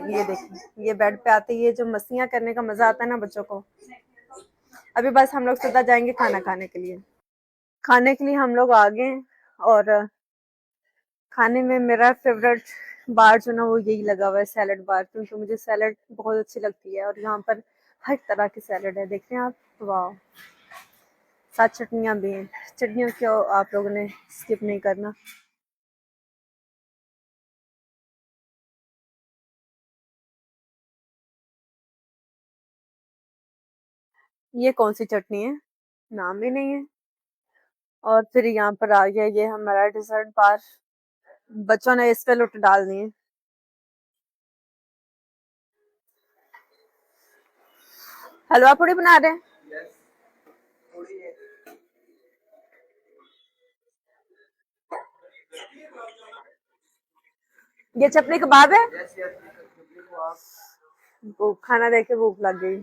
ये देखिए, ये बेड पे आते ये जो मस्तियाँ करने का मजा आता है ना बच्चों को। अभी बस हम लोग सीधा जाएंगे खाना खाने के लिए। खाने के लिए हम लोग आ गए, और खाने में मेरा फेवरेट बार जो ना वो यही लगा हुआ है, सैलड बार, क्योंकि मुझे सैलड बहुत अच्छी लगती है। और यहाँ पर हर तरह की सैलड है, देख रहे हैं आप, वाह। साथ चटनियाँ भी हैं, चटनियों क्यों आप लोगों ने स्किप नहीं करना। ये कौन सी चटनी है, नाम भी नहीं है। और फिर यहाँ पर आ गया ये हमारा डिजर्ट बार, बच्चों ने इस पे लुट डाल दिए। हलवा पूड़ी बना रहे हैं। ये चपली कबाब है। वो खाना देख के भूख लग गई।